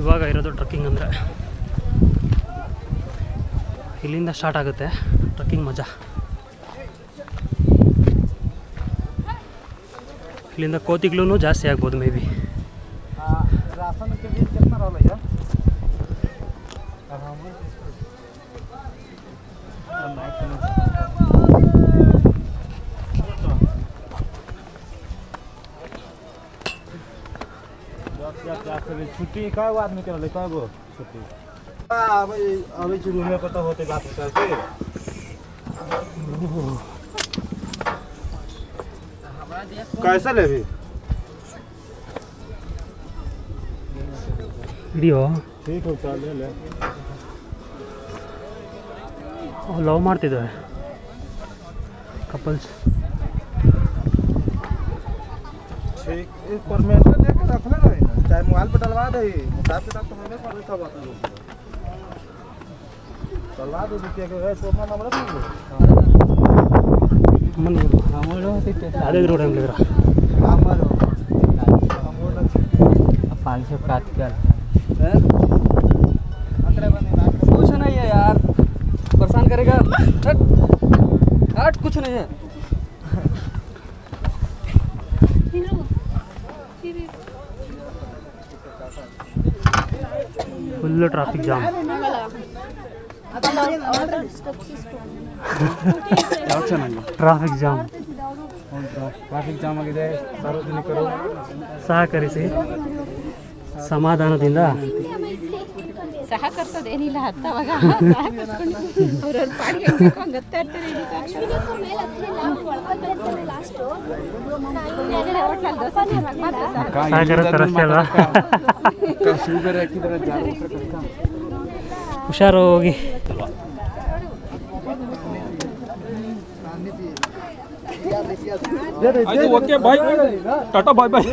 ಇವಾಗ ಇರೋದು ಟ್ರಕ್ಕಿಂಗ್ ಅಂದರೆ ಇಲ್ಲಿಂದ ಸ್ಟಾರ್ಟ್ ಆಗುತ್ತೆ ಟ್ರಕ್ಕಿಂಗ್ ಮಜಾ. ಇಲ್ಲಿಂದ ಕೋತಿಗಳೂ ಜಾಸ್ತಿ ಆಗ್ಬೋದು ಮೇ ಬಿ. छुट्टी कय गो आदमी के रहले? कय गो छुट्टी? अभी शुरू में पता होते बात करके कैसे लेबी ವಿಡಿಯೋ ठीक हो चल ले ले ಲವ್ ಮಾಡ್ತಿದ್ದಾವೆ ಕಪಲ್ಸ್. ठीक इस परमेंट लेके रख ले रहे ना चाहे मोबाइल पे डलवा दे हिसाब किताब तो हमें कर सब बता दो डलवा दो रुपया के गए सोना नंबर ಅದೇ ರೋಡ್ ಅಂಗಡಿದ್ರ हमारो 500 काट कर कुछ नहीं है यार, परेशान करेगा। हट कुछ नहीं है। Full traffic jam. Traffic jam traffic jam आಗಿದೆ ಸಾರ್ವಜನಿಕರು ಸಹಕರಿಸಿ ಸಮಾಧಾನದಿಂದ. ಸಹಕರಿಸೋದೇನಿಲ್ಲ ಹತ್ತವಾಗ ಅವ್ರವ್ರ ಪಾಡಿಗೆ ಹಂಗತ್ತೆ ಸಹಕರಿಸ್ತಾರಷ್ಟೇ ಅಲ್ವಾ? ಹುಷಾರು ಹೋಗಿ. ಓಕೆ ಬಾಯ್ ಟಾಟಾ ಬಾಯ್ ಬಾಯ್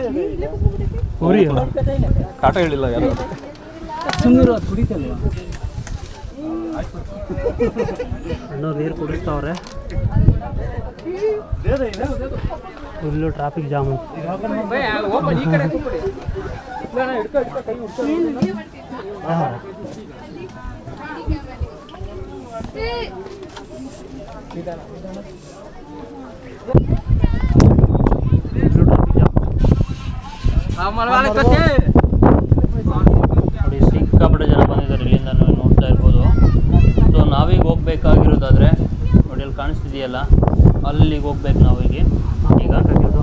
ಊರಿ ಟಾಟಾ ಹೇಳಿಲ್ಲ ಯಾರು ಸುಮ್ಮನೆ ಕುಡಿತಲ್ವಾ ಇನ್ನೂ ನೀರು ಕುಡಿಸ್ತಾವ್ರೆ. Full traffic jam. ನೋಡಿ ಸಿಕ್ಕಾಪಟ್ಟೆ ಜನ ಬಂದಿದ್ದಾರೆ. ಇಲ್ಲಿಂದ ನೀವು ನೋಡ್ತಾ ಇರ್ಬೋದು. ಸೊ ನಾವೀಗ ಹೋಗ್ಬೇಕಾಗಿರೋದಾದ್ರೆ ನೋಡಿ ಅಲ್ಲಿ ಕಾಣಿಸ್ತಿದೆಯಲ್ಲ, ಅಲ್ಲಿಗೆ ಹೋಗ್ಬೇಕು ನಾವೀಗ. ಈಗ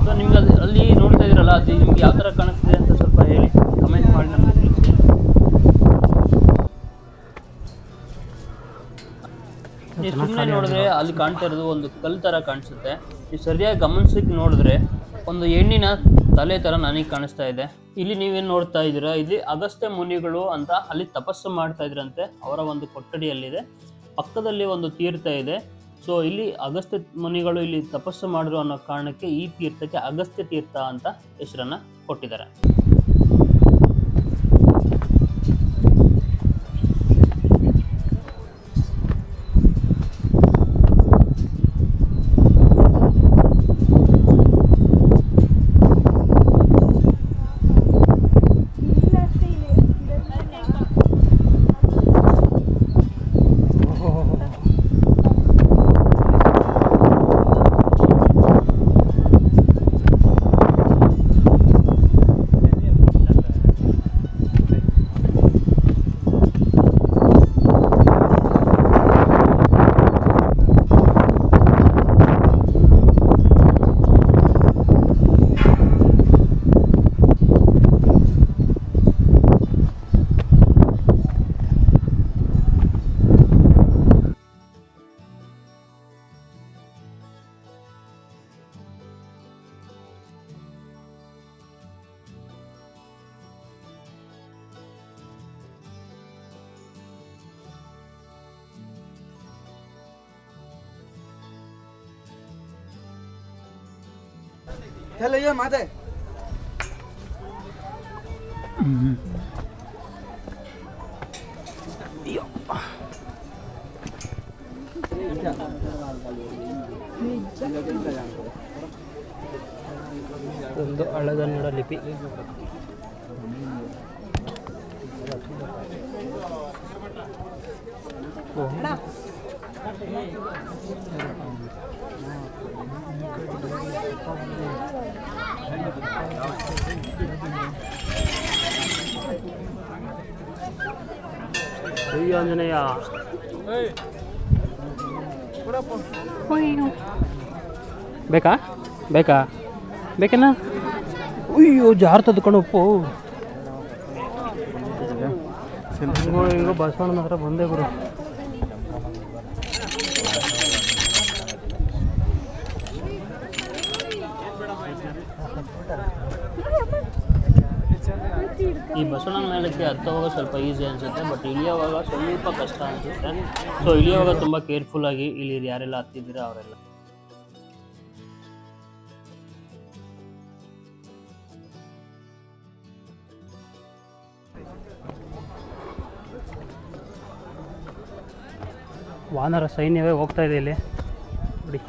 ಸೊ ನಿಮ್ಗೆ ಅಲ್ಲಿ ನೋಡ್ತಾ ಇದ್ದೀರಲ್ಲ, ಅದು ನಿಮ್ಗೆ ಯಾವ ಥರ ಕಾಣಿಸ್ತಿದೆ ಅಂತ ಸ್ವಲ್ಪ ಹೇಳಿ, ಕಮೆಂಟ್ ಮಾಡಿ ನಮಗೆ ತಿಳಿಸಿ. ನೀವು ಸುಮ್ಮನೆ ನೋಡಿದ್ರೆ ಅಲ್ಲಿ ಕಾಣ್ತಾ ಇರೋದು ಒಂದು ಕಲ್ಲು ಥರ ಕಾಣಿಸುತ್ತೆ. ನೀವು ಸರಿಯಾಗಿ ಗಮನಿಸಿ ನೋಡಿದ್ರೆ ಒಂದು ಹೆಣ್ಣಿನ ತಲೆ ಥರ ನನಗೆ ಕಾಣಿಸ್ತಾ ಇದೆ. ಇಲ್ಲಿ ನೀವೇನು ನೋಡ್ತಾ ಇದ್ದೀರಾ, ಇಲ್ಲಿ ಅಗಸ್ತ್ಯ ಮುನಿಗಳು ಅಂತ ಅಲ್ಲಿ ತಪಸ್ಸು ಮಾಡ್ತಾ ಇದ್ರಂತೆ. ಅವರ ಒಂದು ಕೊಠಡಿಯಲ್ಲಿದೆ, ಪಕ್ಕದಲ್ಲಿ ಒಂದು ತೀರ್ಥ ಇದೆ. ಸೊ ಇಲ್ಲಿ ಅಗಸ್ತ್ಯ ಮುನಿಗಳು ಇಲ್ಲಿ ತಪಸ್ಸು ಮಾಡಿದ್ರು ಅನ್ನೋ ಕಾರಣಕ್ಕೆ ಈ ತೀರ್ಥಕ್ಕೆ ಅಗಸ್ತ್ಯ ತೀರ್ಥ ಅಂತ ಹೆಸರನ್ನು ಕೊಟ್ಟಿದ್ದಾರೆ. चल ये माते ಒಂದು ಹಳಗನ್ನಡ ಲಿಪಿ. ಜೈ ಆಂಜನೇಯ. ಬೇಕಾ ಬೇಕಾ ಬೇಕೇನ? ಅಯ್ಯೋ ಜಾರ್ತದ ಕಣಪ್ಪು. ಹಿಂಗೋ ಬಸವಣ್ಣನ ಹತ್ರ ಬಂದೆ ಗುರು. ಈ ಬಸವಣ್ಣನ ಮೇಲಕ್ಕೆ ಹತ್ತುವಾಗ ಸ್ವಲ್ಪ ಈಸಿ ಅನಿಸುತ್ತೆ, ಬಟ್ ಇಳಿಯೋವಾಗ ಸ್ವಲ್ಪ ಕಷ್ಟ ಅನಿಸುತ್ತೆ. ಸೊ ಇಳಿಯೋವಾಗ ತುಂಬ ಕೇರ್ಫುಲ್ಲಾಗಿ ಇಳಿಯಿರಿ, ಯಾರೆಲ್ಲ ಹತ್ತಿದ್ದೀರಾ ಅವರೆಲ್ಲ. ವಾನರ ಸೈನ್ಯವೇ ಹೋಗ್ತಾ ಇದೆ ಇಲ್ಲಿ ನೋಡಿ.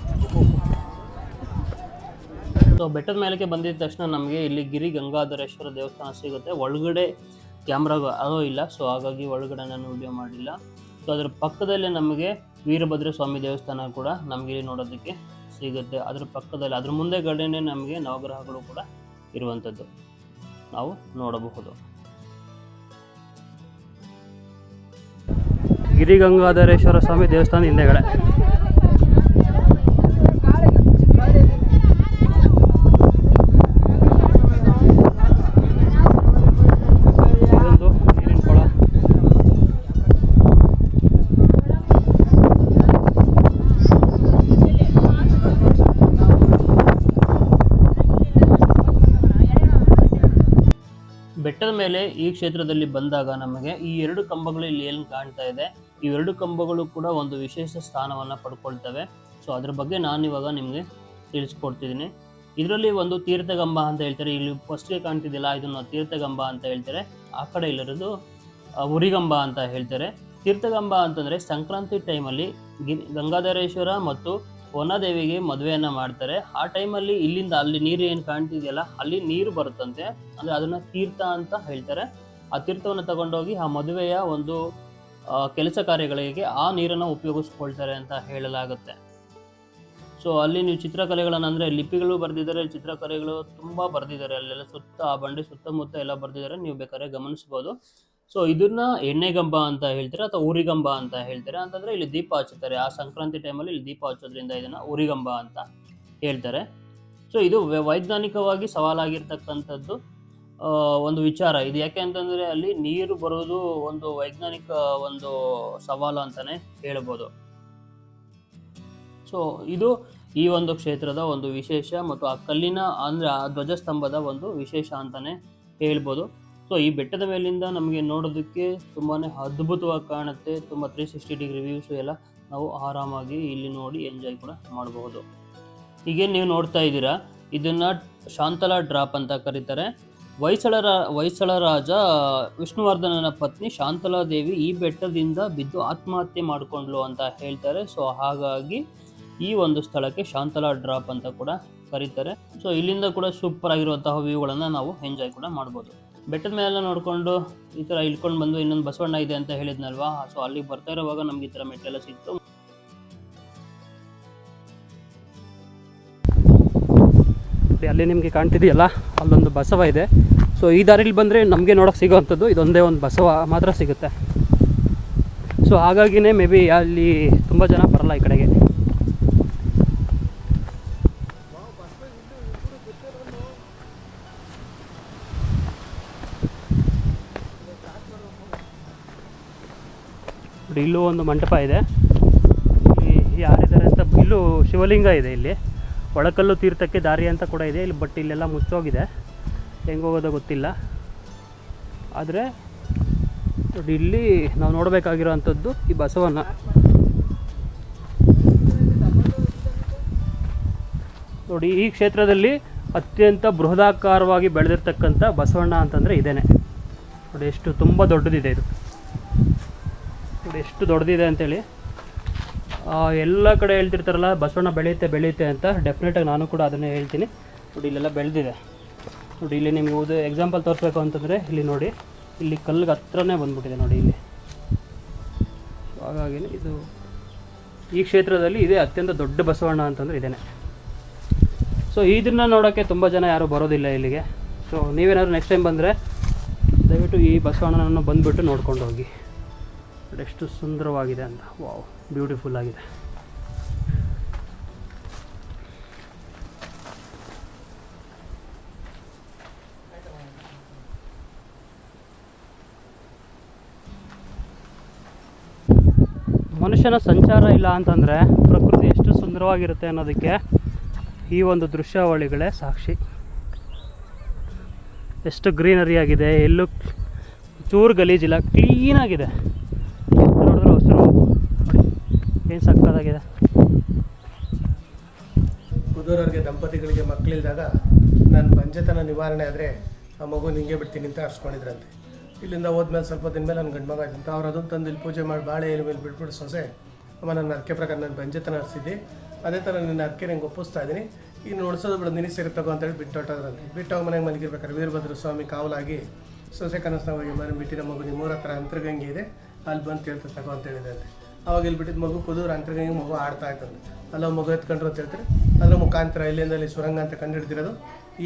ಸೊ ಬೆಟ್ಟದ ಮೇಲಕ್ಕೆ ಬಂದಿದ್ದ ತಕ್ಷಣ ನಮಗೆ ಇಲ್ಲಿ ಗಿರಿ ಗಂಗಾಧರೇಶ್ವರ ದೇವಸ್ಥಾನ ಸಿಗುತ್ತೆ. ಒಳಗಡೆ ಕ್ಯಾಮ್ರಾ ಅದೋ ಇಲ್ಲ, ಸೊ ಹಾಗಾಗಿ ಒಳಗಡೆ ನಾನು ವಿಡಿಯೋ ಮಾಡಿಲ್ಲ. ಸೊ ಅದರ ಪಕ್ಕದಲ್ಲೇ ನಮಗೆ ವೀರಭದ್ರ ಸ್ವಾಮಿ ದೇವಸ್ಥಾನ ಕೂಡ ನಮಗೆ ಇಲ್ಲಿ ನೋಡೋದಕ್ಕೆ ಸಿಗುತ್ತೆ. ಅದ್ರ ಪಕ್ಕದಲ್ಲಿ ಅದ್ರ ಮುಂದೆಗಡೆನೇ ನಮಗೆ ನವಗ್ರಹಗಳು ಕೂಡ ಇರುವಂಥದ್ದು ನಾವು ನೋಡಬಹುದು. ಗಿರಿ ಗಂಗಾಧರೇಶ್ವರ ಸ್ವಾಮಿ ದೇವಸ್ಥಾನ ಹಿಂದೆಗಡೆ ಇದೊಂದು ನೀರಿನ ಕೊಳ. ಬೆಟ್ಟದ ಮೇಲೆ ಈ ಕ್ಷೇತ್ರದಲ್ಲಿ ಬಂದಾಗ ನಮಗೆ ಈ ಎರಡು ಕಂಬಗಳು ಇಲ್ಲಿ ಏನು ಕಾಣ್ತಾ ಇದೆ, ಈ ಎರಡು ಕಂಬಗಳು ಕೂಡ ಒಂದು ವಿಶೇಷ ಸ್ಥಾನವನ್ನು ಪಡ್ಕೊಳ್ತವೆ. ಸೊ ಅದ್ರ ಬಗ್ಗೆ ನಾನು ಇವಾಗ ನಿಮಗೆ ತಿಳಿಸ್ಕೊಡ್ತಿದ್ದೀನಿ. ಇದರಲ್ಲಿ ಒಂದು ತೀರ್ಥಗಂಬ ಅಂತ ಹೇಳ್ತಾರೆ. ಇಲ್ಲಿ ಫಸ್ಟ್ಗೆ ಕಾಣ್ತಿದ್ದಿಲ್ಲ, ಇದನ್ನು ತೀರ್ಥಗಂಬ ಅಂತ ಹೇಳ್ತಾರೆ. ಆ ಕಡೆ ಇಲ್ಲಿರೋದು ಉರಿಗಂಬ ಅಂತ ಹೇಳ್ತಾರೆ. ತೀರ್ಥಗಂಬ ಅಂತಂದರೆ ಸಂಕ್ರಾಂತಿ ಟೈಮಲ್ಲಿ ಗಂಗಾಧರೇಶ್ವರ ಮತ್ತು ವನದೇವಿಗೆ ಮದುವೆಯನ್ನು ಮಾಡ್ತಾರೆ. ಆ ಟೈಮಲ್ಲಿ ಇಲ್ಲಿಂದ ಅಲ್ಲಿ ನೀರು ಏನು ಕಾಣ್ತಿದೆಯಲ್ಲ, ಅಲ್ಲಿ ನೀರು ಬರುತ್ತಂತೆ, ಅಂದರೆ ಅದನ್ನು ತೀರ್ಥ ಅಂತ ಹೇಳ್ತಾರೆ. ಆ ತೀರ್ಥವನ್ನು ತಗೊಂಡೋಗಿ ಆ ಮದುವೆಯ ಒಂದು ಕೆಲಸ ಕಾರ್ಯಗಳಿಗೆ ಆ ನೀರನ್ನು ಉಪಯೋಗಿಸ್ಕೊಳ್ತಾರೆ ಅಂತ ಹೇಳಲಾಗುತ್ತೆ. ಸೊ ಅಲ್ಲಿ ನೀವು ಚಿತ್ರಕಲೆಗಳನ್ನು, ಅಂದರೆ ಲಿಪಿಗಳು ಬರೆದಿದ್ದಾರೆ, ಚಿತ್ರಕಲೆಗಳು ತುಂಬ ಬರೆದಿದ್ದಾರೆ. ಅಲ್ಲೆಲ್ಲ ಸುತ್ತ ಆ ಬಂಡೆ ಸುತ್ತಮುತ್ತ ಎಲ್ಲ ಬರೆದಿದ್ದಾರೆ, ನೀವು ಬೇಕಾದ್ರೆ ಗಮನಿಸ್ಬೋದು. ಸೊ ಇದನ್ನ ಎಣ್ಣೆಗಂಬ ಅಂತ ಹೇಳ್ತಾರೆ ಅಥವಾ ಉರಿಗಂಬ ಅಂತ ಹೇಳ್ತಾರೆ. ಅಂತಂದರೆ ಇಲ್ಲಿ ದೀಪ ಹಚ್ಚುತ್ತಾರೆ. ಆ ಸಂಕ್ರಾಂತಿ ಟೈಮಲ್ಲಿ ಇಲ್ಲಿ ದೀಪ ಹಚ್ಚೋದ್ರಿಂದ ಇದನ್ನು ಉರಿಗಂಬ ಅಂತ ಹೇಳ್ತಾರೆ. ಸೊ ಇದು ವೈಜ್ಞಾನಿಕವಾಗಿ ಸವಾಲಾಗಿರ್ತಕ್ಕಂಥದ್ದು ಒಂದು ವಿಚಾರ ಇದು. ಯಾಕೆ ಅಂತಂದರೆ ಅಲ್ಲಿ ನೀರು ಬರೋದು ಒಂದು ವೈಜ್ಞಾನಿಕ ಒಂದು ಸವಾಲು ಅಂತಲೇ ಹೇಳ್ಬೋದು. ಸೊ ಇದು ಈ ಒಂದು ಕ್ಷೇತ್ರದ ಒಂದು ವಿಶೇಷ ಮತ್ತು ಆ ಕಲ್ಲಿನ ಅಂದರೆ ಆ ಧ್ವಜಸ್ತಂಭದ ಒಂದು ವಿಶೇಷ ಅಂತಲೇ ಹೇಳ್ಬೋದು. ಸೊ ಈ ಬೆಟ್ಟದ ಮೇಲಿಂದ ನಮಗೆ ನೋಡೋದಕ್ಕೆ ತುಂಬಾ ಅದ್ಭುತವಾಗಿ ಕಾಣುತ್ತೆ. ತುಂಬ 360 ಡಿಗ್ರಿ ವ್ಯೂಸು ಎಲ್ಲ ನಾವು ಆರಾಮಾಗಿ ಇಲ್ಲಿ ನೋಡಿ ಎಂಜಾಯ್ ಕೂಡ ಮಾಡಬಹುದು. ಹೀಗೇನು ನೀವು ನೋಡ್ತಾ ಇದ್ದೀರಾ, ಇದನ್ನು ಶಾಂತಲಾ ಡ್ರಾಪ್ ಅಂತ ಕರೀತಾರೆ. ಹೊಯ್ಸಳ ರಾಜ ವಿಷ್ಣುವರ್ಧನನ ಪತ್ನಿ ಶಾಂತಲಾ ದೇವಿ ಈ ಬೆಟ್ಟದಿಂದ ಬಿದ್ದು ಆತ್ಮಹತ್ಯೆ ಮಾಡಿಕೊಂಡ್ಲು ಅಂತ ಹೇಳ್ತಾರೆ. ಸೊ ಹಾಗಾಗಿ ಈ ಒಂದು ಸ್ಥಳಕ್ಕೆ ಶಾಂತಲಾ ಡ್ರಾಪ್ ಅಂತ ಕೂಡ ಕರೀತಾರೆ. ಸೊ ಇಲ್ಲಿಂದ ಕೂಡ ಸೂಪರ್ ಆಗಿರುವಂತಹ ವ್ಯೂಗಳನ್ನು ನಾವು ಎಂಜಾಯ್ ಕೂಡ ಮಾಡ್ಬೋದು. ಬೆಟ್ಟದ ಮೇಲೆಲ್ಲ ನೋಡಿಕೊಂಡು ಈ ಥರ ಇಳ್ಕೊಂಡು ಬಂದು ಇನ್ನೊಂದು ಬಸವಣ್ಣ ಇದೆ ಅಂತ ಹೇಳಿದ್ನಲ್ವಾ, ಸೊ ಅಲ್ಲಿಗೆ ಬರ್ತಾ ಇರೋವಾಗ ನಮ್ಗೆ ಈ ಥರ ಮೆಟ್ಟೆಲ್ಲ ಸಿಕ್ತು. ಅಲ್ಲಿ ನಿಮಗೆ ಕಾಣ್ತಿದೆಯಲ್ಲ, ಅಲ್ಲೊಂದು ಬಸವ ಇದೆ. ಸೊ ಈ ದಾರಿಲಿ ಬಂದರೆ ನಮಗೆ ನೋಡೋಕೆ ಸಿಗೋವಂಥದ್ದು ಇದೊಂದೇ ಒಂದು ಬಸವ ಮಾತ್ರ ಸಿಗುತ್ತೆ. ಸೊ ಹಾಗಾಗಿನೇ ಮೇ ಬಿ ಅಲ್ಲಿ ತುಂಬ ಜನ ಬರಲ್ಲ ಈ ಕಡೆಗೆ. ಇಲ್ಲೂ ಒಂದು ಮಂಟಪ ಇದೆ. ಯಾರಿದ್ದಾರೆ ಅಂತ, ಇಲ್ಲೂ ಶಿವಲಿಂಗ ಇದೆ. ಇಲ್ಲಿ ಒಳಕಲ್ಲು ತೀರ್ಥಕ್ಕೆ ದಾರಿ ಅಂತ ಕೂಡ ಇದೆ ಇಲ್ಲಿ, ಬಟ್ ಇಲ್ಲೆಲ್ಲ ಮುಚ್ಚೋಗಿದೆ, ಹೆಂಗೆ ಹೋಗೋದೋ ಗೊತ್ತಿಲ್ಲ. ಆದರೆ ನೋಡಿ ಇಲ್ಲಿ ನಾವು ನೋಡಬೇಕಾಗಿರೋ ಅಂಥದ್ದು ಈ ಬಸವಣ್ಣ. ನೋಡಿ ಈ ಕ್ಷೇತ್ರದಲ್ಲಿ ಅತ್ಯಂತ ಬೃಹದಾಕಾರವಾಗಿ ಬೆಳೆದಿರ್ತಕ್ಕಂಥ ಬಸವಣ್ಣ ಅಂತಂದರೆ ಇದೇನೆ. ನೋಡಿ ಎಷ್ಟು ತುಂಬ ದೊಡ್ಡದಿದೆ ಇದು, ನೋಡಿ ಎಷ್ಟು ದೊಡ್ಡದಿದೆ ಅಂತೇಳಿ. ಎಲ್ಲ ಕಡೆ ಹೇಳ್ತಿರ್ತಾರಲ್ಲ ಬಸವಣ್ಣ ಬೆಳೆಯುತ್ತೆ ಅಂತ, ಡೆಫಿನೆಟಾಗಿ ನಾನು ಕೂಡ ಅದನ್ನೇ ಹೇಳ್ತೀನಿ. ನೋಡಿ ಇಲ್ಲೆಲ್ಲ ಬೆಳೆದಿದೆ. ನೋಡಿ ಇಲ್ಲಿ ನಿಮಗೆ ಎಕ್ಸಾಂಪಲ್ ತೋರಿಸ್ಬೇಕು ಅಂತಂದರೆ ಇಲ್ಲಿ ನೋಡಿ, ಇಲ್ಲಿ ಕಲ್ಲಿಗೆ ಹತ್ರನೇ ಬಂದ್ಬಿಟ್ಟಿದೆ ನೋಡಿ ಇಲ್ಲಿ. ಹಾಗಾಗಿ ಇದು ಈ ಕ್ಷೇತ್ರದಲ್ಲಿ ಇದೇ ಅತ್ಯಂತ ದೊಡ್ಡ ಬಸವಣ್ಣ ಅಂತಂದರೆ ಇದೇನೆ. ಸೊ ಇದನ್ನು ನೋಡೋಕ್ಕೆ ತುಂಬ ಜನ ಯಾರೂ ಬರೋದಿಲ್ಲ ಇಲ್ಲಿಗೆ. ಸೊ ನೀವೇನಾದ್ರು ನೆಕ್ಸ್ಟ್ ಟೈಮ್ ಬಂದರೆ ದಯವಿಟ್ಟು ಈ ಬಸವಣ್ಣನನ್ನು ಬಂದುಬಿಟ್ಟು ನೋಡ್ಕೊಂಡು ಹೋಗಿ. ಎಷ್ಟು ಸುಂದರವಾಗಿದೆ ಅಂತ, ವಾವ್, ಬ್ಯೂಟಿಫುಲ್ ಆಗಿದೆ. ಮನುಷ್ಯನ ಸಂಚಾರ ಇಲ್ಲ ಅಂತಂದರೆ ಪ್ರಕೃತಿ ಎಷ್ಟು ಸುಂದರವಾಗಿರುತ್ತೆ ಅನ್ನೋದಕ್ಕೆ ಈ ಒಂದು ದೃಶ್ಯಾವಳಿಗಳೇ ಸಾಕ್ಷಿ. ಎಷ್ಟು ಗ್ರೀನರಿ ಆಗಿದೆ, ಎಲ್ಲೂ ಚೂರು ಗಲೀಜಿಲ್ಲ, ಕ್ಲೀನಾಗಿದೆ. ನೋಡಿದ್ರೆ ಹಸಿರು ನೋಡಿ ಏನು ಸಕ್ಕತ್ತಾಗಿದೆ. ಕುದೂರವ್ರಿಗೆ ದಂಪತಿಗಳಿಗೆ ಮಕ್ಕಳಿಲ್ದಾಗ ನನ್ನ ಬಂಜೆತನ ನಿವಾರಣೆ ಆದರೆ ಆ ಮಗು ನಿಂಗೆ ಬಿಡ್ತೀನಿ ಅಂತ ಅರ್ಸ್ಕೊಂಡಿದ್ರಂತೆ. ಇಲ್ಲಿಂದ ಹೋದ್ಮೇಲೆ ಸ್ವಲ್ಪ ದಿನ ಮೇಲೆ ನನ್ನ ಗಂಡು ಮಗ ಇದ್ದಂತ ಅವ್ರು ಅದನ್ನು ತಂದು ಇಲ್ಲಿ ಪೂಜೆ ಮಾಡಿ ಬಾಳೆ ಎಲೆ ಮೇಲೆ ಬಿಟ್ಬಿಟ್ಟು ಸೊಸೆ ಅಮ್ಮ ನನ್ನ ಅರ್ಕೆ ಪ್ರಕಾರ ನನ್ನ ಬಂಜೆತನ ಅರ್ಸಿದ್ದೆ, ಅದೇ ಥರ ನಿನ್ನ ಅರ್ಕೆ ನಂಗೆ ಒಪ್ಪಿಸ್ತಾ ಇದ್ದೀನಿ, ಇನ್ನು ಉಳಿಸೋದು ಬಿಡು ನಿನಗೆ ಸೇರಿ ತಗೋ ಅಂತೇಳಿ ಬಿಟ್ಟು ಹೊಟ್ಟೋದ್ರಂತೆ. ಬಿಟ್ಟು ಮನೆಗೆ ಮಲಗಿರ್ಬೇಕಾದ್ರೆ ವೀರಭದ್ರ ಸ್ವಾಮಿ ಕಾವಲಾಗಿ ಸೊಸೆ ಕನಸಿನವಾಗಿ ಮನೆ ಬಿಟ್ಟಿರೋ ಮಗು ನಿಮ್ಮೂರ ಹತ್ರ ಅಂತರ್ಗಂಗೆ ಇದೆ, ಅಲ್ಲಿ ಬಂದು ಕೇಳ್ತಾ ತಗೋ ಅಂತ ಹೇಳಿದಂತೆ. ಅವಾಗ ಇಲ್ಲಿ ಬಿಟ್ಟಿದ್ದು ಮಗು ಕುದೂರು ಅಂತರ್ಗಂಗೆ ಮಗು ಆಡ್ತಾ ಇರ್ತಂತೆ. ಅಲ್ಲ ಮಗು ಎತ್ಕೊಂಡ್ರು ಅಂತ ಹೇಳ್ತಾರೆ. ಅದರ ಮುಖಾಂತರ ಇಲ್ಲಿಂದ ಅಲ್ಲಿ ಸುರಂಗ ಅಂತ ಕಂಡುಹಿಡ್ದಿರೋದು.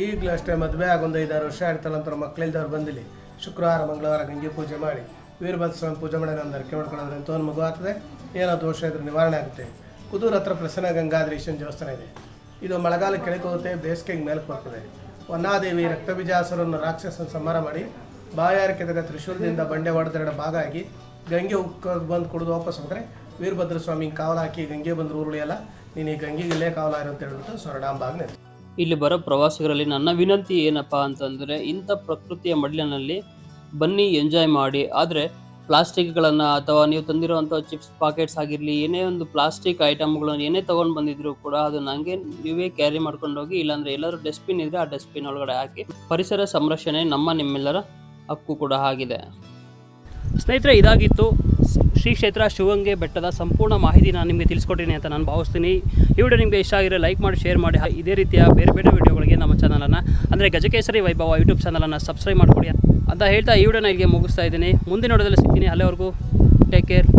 ಈಗಲೂ ಅಷ್ಟೇ ಮದುವೆ ಆಗೊಂದು 5-6 ವರ್ಷ ಆಯ್ತಲ್ಲ ಅಂತ ಮಕ್ಕಳಿಲ್ದವ್ರು ಬಂದಿಲ್ಲಿ ಶುಕ್ರವಾರ ಮಂಗಳವಾರ ಗಂಗೆ ಪೂಜೆ ಮಾಡಿ ವೀರಭದ್ರ ಸ್ವಾಮಿ ಪೂಜೆ ಮಾಡಿ ನಾನು ಅರ್ಕೆ ಮಾಡ್ಕೊಳ್ಳೋದ್ರೆ ಅಂತ ಒಂದು ಮಗು ಆಗ್ತದೆ. ಏನೋ ದೋಷ ಇದ್ರೆ ನಿವಾರಣೆ ಆಗುತ್ತೆ. ಕುದೂರು ಹತ್ರ ಪ್ರಸನ್ನ ಗಂಗಾಧರೀಶನ ದೇವಸ್ಥಾನ ಇದೆ. ಇದು ಮಳೆಗಾಲ ಕೆಳಗೆ ಹೋಗುತ್ತೆ, ಬೇಸಿಗೆಗೆ ಮೇಲಕ್ಕೆ ಬರ್ತದೆ. ವನ್ನಾದೇವಿ ರಕ್ತಬೀಜಾಸುರನ್ನು ರಾಕ್ಷಸನ ಸಂಹಾರ ಮಾಡಿ ಬಾಯಾರಿಕೆ ತೆಗೆದ ತ್ರಿಶೂಲದಿಂದ ಬಂಡೆ ಹೊಡೆದೆರಡು ಭಾಗ ಆಗಿ ಗಂಗೆ ಬಂದು ಕುಡಿದು ವಾಪಸ್ ಹೋದರೆ ವೀರಭದ್ರ ಸ್ವಾಮಿ ಕಾವಲು ಹಾಕಿ ಗಂಗೆ ಬಂದು ಉರುಳಿಯಲ್ಲ, ನೀನು ಈ ಗಂಗೆಗೆ ಇಲ್ಲೇ ಕಾವಲಾರು ಅಂತ ಹೇಳ್ಬಿಟ್ಟು ಸ್ವರ್ಣಾಂಬಾಗ್ನೆ. ಇಲ್ಲಿ ಬರೋ ಪ್ರವಾಸಿಗರಲ್ಲಿ ನನ್ನ ವಿನಂತಿ ಏನಪ್ಪ ಅಂತಂದರೆ, ಇಂಥ ಪ್ರಕೃತಿಯ ಮಡಿಲಿನಲ್ಲಿ ಬನ್ನಿ, ಎಂಜಾಯ್ ಮಾಡಿ. ಆದರೆ ಪ್ಲಾಸ್ಟಿಕ್ಗಳನ್ನು ಅಥವಾ ನೀವು ತಂದಿರುವಂಥ ಚಿಪ್ಸ್ ಪಾಕೆಟ್ಸ್ ಆಗಿರಲಿ, ಏನೇ ಒಂದು ಪ್ಲಾಸ್ಟಿಕ್ ಐಟಮ್ಗಳನ್ನು ಏನೇ ತೊಗೊಂಡು ಬಂದಿದ್ರು ಕೂಡ ಅದು ನನಗೆ ನೀವೇ ಕ್ಯಾರಿ ಮಾಡ್ಕೊಂಡು ಹೋಗಿ, ಇಲ್ಲಾಂದರೆ ಎಲ್ಲರೂ ಡಸ್ಟ್ಬಿನ್ ಇದ್ದರೆ ಆ ಡಸ್ಟ್ಬಿನ್ ಒಳಗಡೆ ಹಾಕಿ. ಪರಿಸರ ಸಂರಕ್ಷಣೆ ನಿಮ್ಮೆಲ್ಲರ ಹಕ್ಕು ಕೂಡ ಆಗಿದೆ. ಸ್ನೇಹಿತರೆ, ಇದಾಗಿತ್ತು ಶ್ರೀ ಕ್ಷೇತ್ರ ಶಿವಗಂಗೆ ಬೆಟ್ಟದ ಸಂಪೂರ್ಣ ಮಾಹಿತಿ ನಾನು ನಿಮಗೆ ತಿಳಿಸ್ಕೊಟ್ಟಿನಿ ಅಂತ ನಾನು ಭಾವಿಸ್ತೀನಿ. ಈ ವಿಡಿಯೋ ನಿಮಗೆ ಇಷ್ಟ ಆಗಿರೋ ಲೈಕ್ ಮಾಡಿ, ಶೇರ್ ಮಾಡಿ. ಇದೇ ರೀತಿಯ ಬೇರೆ ಬೇರೆ ವಿಡಿಯೋಗಳಿಗೆ ನಮ್ಮ ಚಾನಲನ್ನು ಅಂದರೆ ಗಜಕೇಸರಿ ವೈಭವ ಯೂಟ್ಯೂಬ್ ಚಾನಲನ್ನು ಸಬ್ಸ್ಕ್ರೈಬ್ ಮಾಡಿಕೊಡಿ ಅಂತ ಹೇಳ್ತಾ ಈ ವಿಡಿಯೋನ ಇಲ್ಲಿಗೆ ಮುಗಿಸ್ತಾ ಇದ್ದೀನಿ. ಮುಂದಿನ ವಿಡಿಯೋದಲ್ಲಿ ಸಿಗ್ತೀನಿ. ಅಲ್ಲಿವರೆಗೂ take care,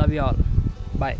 love you all, bye.